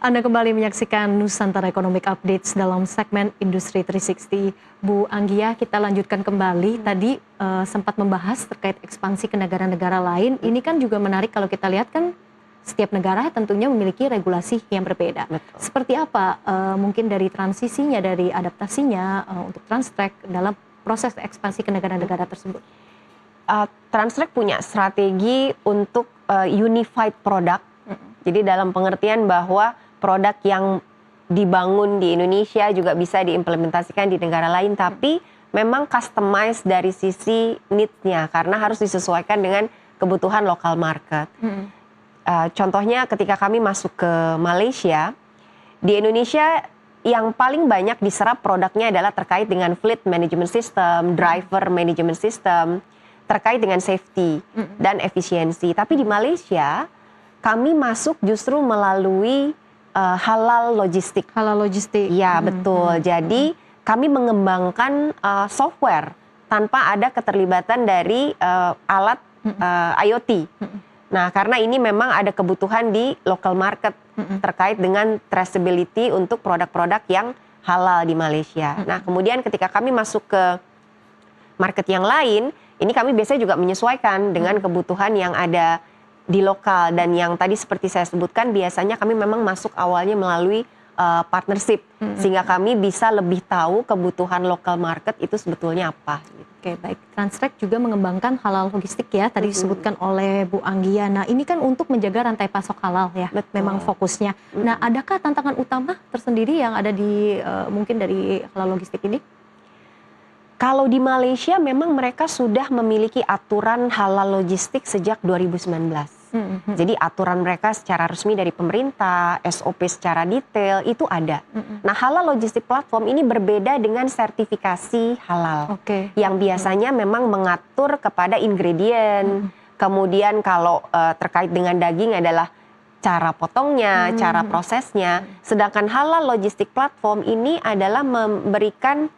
Anda kembali menyaksikan Nusantara Economic Updates dalam segmen Industri 360. Bu Anggia, kita lanjutkan kembali. Tadi sempat membahas terkait ekspansi ke negara-negara lain. Ini kan juga menarik kalau kita lihat kan setiap negara tentunya memiliki regulasi yang berbeda. Betul. Seperti apa mungkin dari transisinya, dari adaptasinya untuk Transtrek dalam proses ekspansi ke negara-negara tersebut? Transtrek punya strategi untuk unified product. Jadi dalam pengertian bahwa produk yang dibangun di Indonesia juga bisa diimplementasikan di negara lain, tapi memang customize dari sisi needs-nya karena harus disesuaikan dengan kebutuhan lokal market. Contohnya ketika kami masuk ke Malaysia, di Indonesia yang paling banyak diserap produknya adalah terkait dengan fleet management system, driver management system, terkait dengan safety dan efisiensi. Tapi di Malaysia kami masuk justru melalui halal logistik. Halal logistik. Ya, betul. Jadi kami mengembangkan software tanpa ada keterlibatan dari alat IoT. Nah, karena ini memang ada kebutuhan di local market terkait dengan traceability untuk produk-produk yang halal di Malaysia. Nah, kemudian ketika kami masuk ke market yang lain, ini kami biasanya juga menyesuaikan dengan kebutuhan yang ada di lokal, dan yang tadi seperti saya sebutkan biasanya kami memang masuk awalnya melalui partnership sehingga kami bisa lebih tahu kebutuhan lokal market itu sebetulnya apa. Oke, baik. Transtrek juga mengembangkan halal logistik ya, tadi disebutkan oleh Bu Anggia. Nah, ini kan untuk menjaga rantai pasok halal ya, memang fokusnya. Nah, adakah tantangan utama tersendiri yang ada di mungkin dari halal logistik ini? Kalau di Malaysia memang mereka sudah memiliki aturan halal logistik sejak 2019. Jadi aturan mereka secara resmi dari pemerintah, SOP secara detail itu ada. Nah, halal logistik platform ini berbeda dengan sertifikasi halal. Yang biasanya memang mengatur kepada ingredient. Kemudian kalau terkait dengan daging adalah cara potongnya, cara prosesnya. Sedangkan halal logistik platform ini adalah memberikan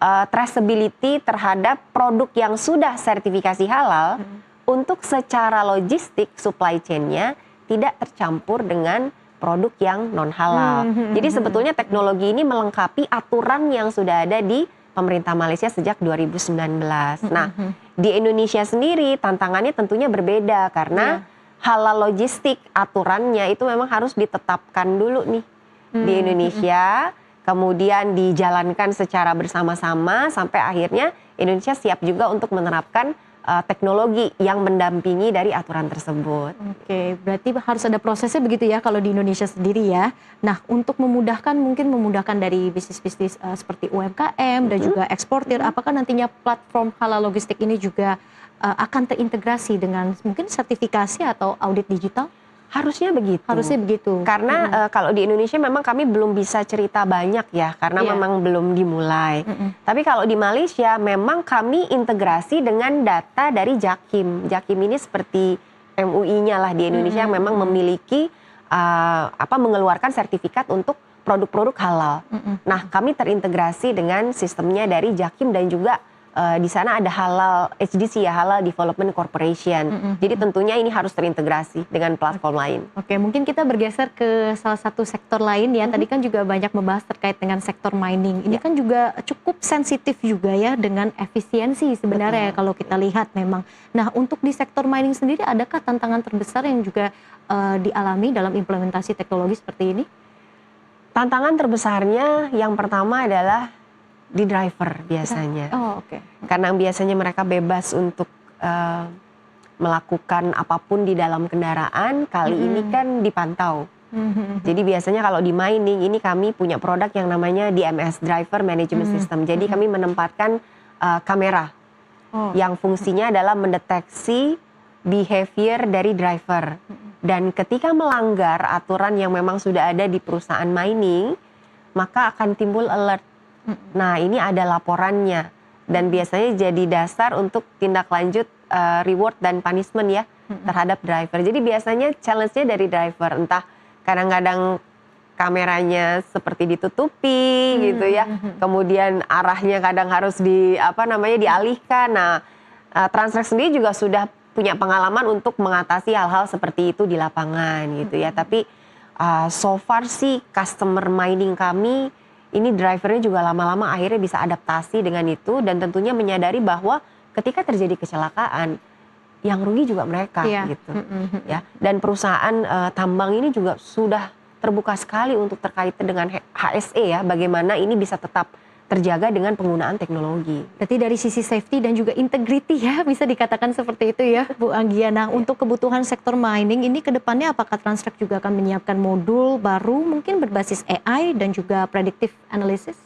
traceability terhadap produk yang sudah sertifikasi halal untuk secara logistik supply chain-nya tidak tercampur dengan produk yang non halal. Jadi sebetulnya teknologi ini melengkapi aturan yang sudah ada di pemerintah Malaysia sejak 2019. Nah, di Indonesia sendiri tantangannya tentunya berbeda karena halal logistik aturannya itu memang harus ditetapkan dulu nih di Indonesia. Kemudian dijalankan secara bersama-sama sampai akhirnya Indonesia siap juga untuk menerapkan teknologi yang mendampingi dari aturan tersebut. Oke, berarti harus ada prosesnya begitu ya kalau di Indonesia sendiri ya. Nah, untuk memudahkan, mungkin memudahkan dari bisnis-bisnis seperti UMKM dan juga eksportir, apakah nantinya platform halal logistik ini juga akan terintegrasi dengan mungkin sertifikasi atau audit digital? Harusnya begitu. Harusnya begitu. Karena kalau di Indonesia memang kami belum bisa cerita banyak ya, karena memang belum dimulai. Tapi kalau di Malaysia memang kami integrasi dengan data dari Jakim. Jakim ini seperti MUI-nya lah di Indonesia yang memang memiliki mengeluarkan sertifikat untuk produk-produk halal. Nah, kami terintegrasi dengan sistemnya dari Jakim dan juga di sana ada halal HDC ya, Halal Development Corporation. Jadi tentunya ini harus terintegrasi dengan platform lain. Oke, mungkin kita bergeser ke salah satu sektor lain ya. Tadi kan juga banyak membahas terkait dengan sektor mining. Ini kan juga cukup sensitif juga ya dengan efisiensi sebenarnya kalau kita lihat memang. Nah, untuk di sektor mining sendiri adakah tantangan terbesar yang juga dialami dalam implementasi teknologi seperti ini? Tantangan terbesarnya yang pertama adalah di driver biasanya. Karena biasanya mereka bebas untuk melakukan apapun di dalam kendaraan, kali ini kan dipantau. Jadi biasanya kalau di mining ini kami punya produk yang namanya DMS, Driver Management System. Jadi kami menempatkan kamera yang fungsinya adalah mendeteksi behavior dari driver. Dan ketika melanggar aturan yang memang sudah ada di perusahaan mining, maka akan timbul alert. Nah, ini ada laporannya dan biasanya jadi dasar untuk tindak lanjut reward dan punishment ya terhadap driver. Jadi biasanya challenge-nya dari driver, entah kadang-kadang kameranya seperti ditutupi gitu ya. Kemudian arahnya kadang harus dialihkan. Nah, Transtrek sendiri juga sudah punya pengalaman untuk mengatasi hal-hal seperti itu di lapangan gitu ya. Tapi So far sih customer mining kami ini drivernya juga lama-lama akhirnya bisa adaptasi dengan itu dan tentunya menyadari bahwa ketika terjadi kecelakaan yang rugi juga mereka gitu ya. Dan perusahaan tambang ini juga sudah terbuka sekali untuk terkait dengan HSE ya, bagaimana ini bisa tetap terjaga dengan penggunaan teknologi. Berarti dari sisi safety dan juga integrity ya, bisa dikatakan seperti itu ya Bu Anggia. Nah, untuk kebutuhan sektor mining ini ke depannya apakah Transtrek juga akan menyiapkan modul baru mungkin berbasis AI dan juga predictive analysis?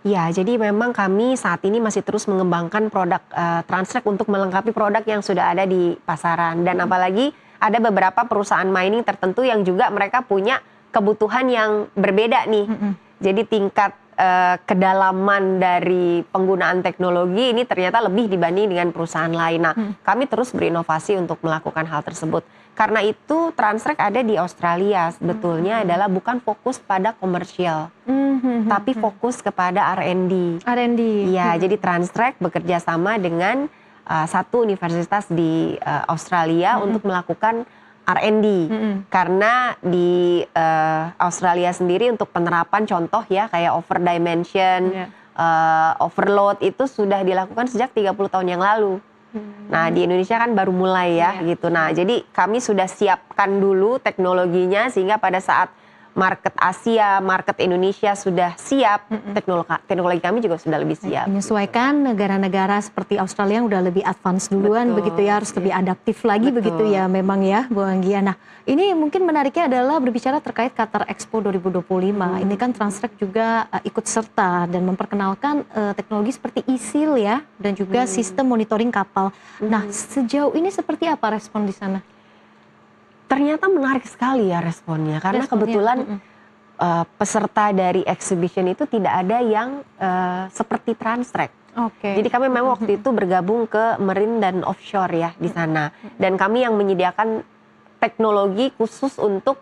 Ya, jadi memang kami saat ini masih terus mengembangkan produk Transtrek untuk melengkapi produk yang sudah ada di pasaran. Dan apalagi ada beberapa perusahaan mining tertentu yang juga mereka punya kebutuhan yang berbeda nih. Jadi tingkat kedalaman dari penggunaan teknologi ini ternyata lebih dibanding dengan perusahaan lain. Nah, kami terus berinovasi untuk melakukan hal tersebut. Karena itu Transtrek ada di Australia sebetulnya adalah bukan fokus pada komersial, tapi fokus kepada R&D. R&D. Iya, jadi Transtrek bekerja sama dengan satu universitas di Australia untuk melakukan R&D. Karena di Australia sendiri untuk penerapan contoh ya kayak over dimension, overload itu sudah dilakukan sejak 30 tahun yang lalu. Nah, di Indonesia kan baru mulai ya gitu. Nah, jadi kami sudah siapkan dulu teknologinya sehingga pada saat market Asia, market Indonesia sudah siap, teknologi kami juga sudah lebih siap. Menyesuaikan negara-negara seperti Australia yang udah lebih advance duluan begitu ya, harus lebih adaptif lagi begitu ya memang ya Bu Anggia. Nah, ini mungkin menariknya adalah berbicara terkait Qatar Expo 2025. Ini kan Transtrek juga ikut serta dan memperkenalkan teknologi seperti e-seal ya dan juga sistem monitoring kapal. Nah, sejauh ini seperti apa respon di sana? Ternyata menarik sekali ya responnya karena kebetulan peserta dari exhibition itu tidak ada yang seperti Transtrek. Jadi kami memang waktu itu bergabung ke Marine dan Offshore ya di sana dan kami yang menyediakan teknologi khusus untuk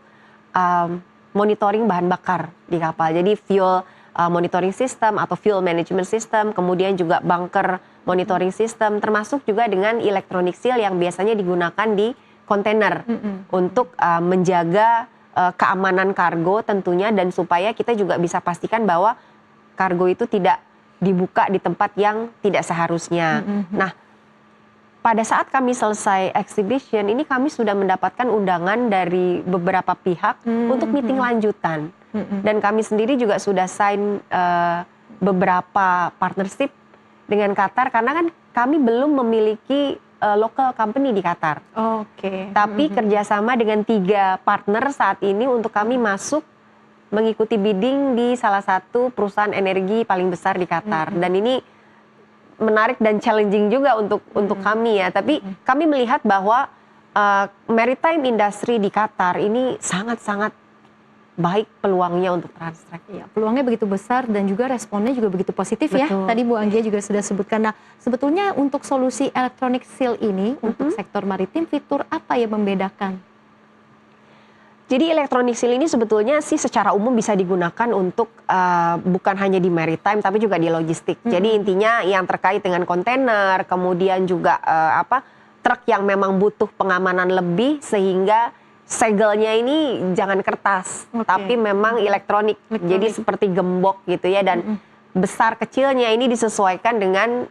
monitoring bahan bakar di kapal. Jadi fuel monitoring system atau fuel management system, kemudian juga bunker monitoring system, termasuk juga dengan electronic seal yang biasanya digunakan di kontainer untuk menjaga keamanan kargo tentunya dan supaya kita juga bisa pastikan bahwa kargo itu tidak dibuka di tempat yang tidak seharusnya. Nah, pada saat kami selesai exhibition ini kami sudah mendapatkan undangan dari beberapa pihak untuk meeting lanjutan. Dan kami sendiri juga sudah sign beberapa partnership dengan Qatar karena kan kami belum memiliki local company di Qatar. Tapi kerjasama dengan 3 partner saat ini untuk kami masuk mengikuti bidding di salah satu perusahaan energi paling besar di Qatar. Dan ini menarik dan challenging juga untuk kami ya. Tapi kami melihat bahwa maritime industry di Qatar ini sangat-sangat baik peluangnya untuk Transtrek. Ya, peluangnya begitu besar dan juga responnya juga begitu positif ya. Tadi Bu Anggia juga sudah sebutkan. Nah, sebetulnya untuk solusi electronic seal ini untuk sektor maritim fitur apa yang membedakan? Jadi electronic seal ini sebetulnya sih secara umum bisa digunakan untuk bukan hanya di maritime tapi juga di logistik. Jadi intinya yang terkait dengan kontainer, kemudian juga truk yang memang butuh pengamanan lebih sehingga segelnya ini jangan kertas, tapi memang elektronik. Jadi seperti gembok gitu ya dan besar kecilnya ini disesuaikan dengan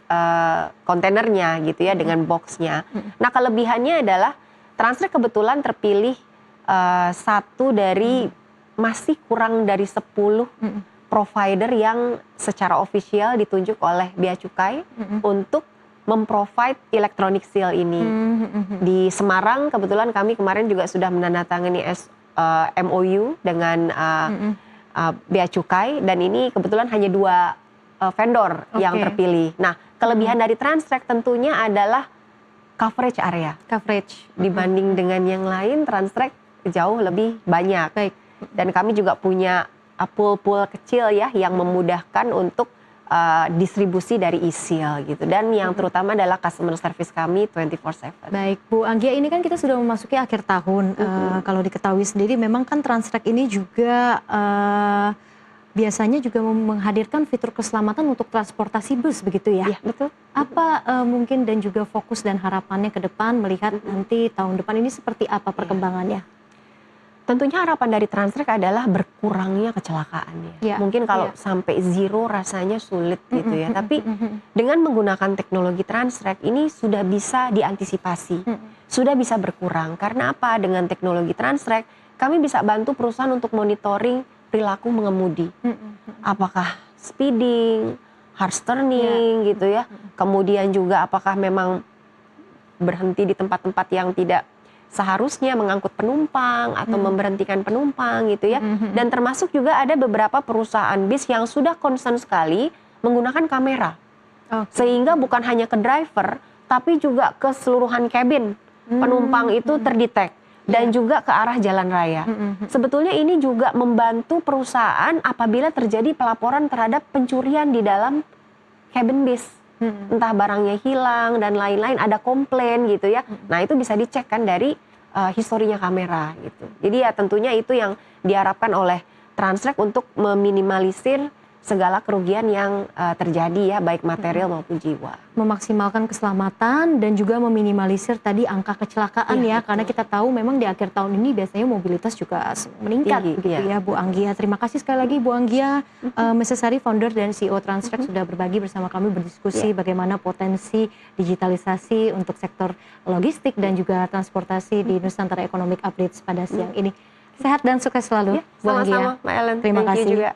kontainernya gitu ya, dengan boxnya. Nah, kelebihannya adalah Transtrek kebetulan terpilih satu dari masih kurang dari 10 provider yang secara official ditunjuk oleh Bea Cukai untuk memprovide electronic seal ini. Di Semarang kebetulan kami kemarin juga sudah menandatangani MOU dengan Bea Cukai dan ini kebetulan hanya 2 vendor yang terpilih. Nah, kelebihan dari Transtrek tentunya adalah coverage area. Dibanding dengan yang lain, Transtrek jauh lebih banyak. Dan kami juga punya pool-pool kecil ya yang memudahkan untuk distribusi dari e-seal gitu dan yang terutama adalah customer service kami 24/7. Baik Bu Anggia, ini kan kita sudah memasuki akhir tahun. Kalau diketahui sendiri memang kan Transtrek ini juga biasanya juga menghadirkan fitur keselamatan untuk transportasi bus begitu ya? Iya, betul. Apa mungkin dan juga fokus dan harapannya ke depan melihat nanti tahun depan ini seperti apa perkembangannya? Tentunya harapan dari Transtrek adalah berkurangnya kecelakaan ya. Ya, Mungkin kalau ya. sampai zero rasanya sulit gitu ya. Tapi dengan menggunakan teknologi Transtrek ini sudah bisa diantisipasi, sudah bisa berkurang. Karena apa? Dengan teknologi Transtrek kami bisa bantu perusahaan untuk monitoring perilaku mengemudi. Apakah speeding, harsh turning gitu ya. Kemudian juga apakah memang berhenti di tempat-tempat yang tidak seharusnya mengangkut penumpang atau memberhentikan penumpang gitu ya. Dan termasuk juga ada beberapa perusahaan bis yang sudah concern sekali menggunakan kamera. Sehingga bukan hanya ke driver tapi juga keseluruhan cabin penumpang itu terdetek dan juga ke arah jalan raya. Sebetulnya ini juga membantu perusahaan apabila terjadi pelaporan terhadap pencurian di dalam cabin bis. Entah barangnya hilang dan lain-lain, ada komplain gitu ya. Nah itu bisa dicek kan dari historinya kamera gitu. Jadi ya tentunya itu yang diharapkan oleh Transtrek untuk meminimalisir segala kerugian yang terjadi ya, baik material maupun jiwa. Memaksimalkan keselamatan dan juga meminimalisir tadi angka kecelakaan ya, karena kita tahu memang di akhir tahun ini biasanya mobilitas juga meningkat begitu ya Bu Anggia. Terima kasih sekali lagi Bu Anggia, Mrs. Sari, founder dan CEO Transtrek sudah berbagi bersama kami, berdiskusi bagaimana potensi digitalisasi untuk sektor logistik dan juga transportasi di Nusantara Economic Updates pada siang ini. Sehat dan sukses selalu Bu Anggia. Sama-sama Mbak Ellen. Terima kasih. Juga.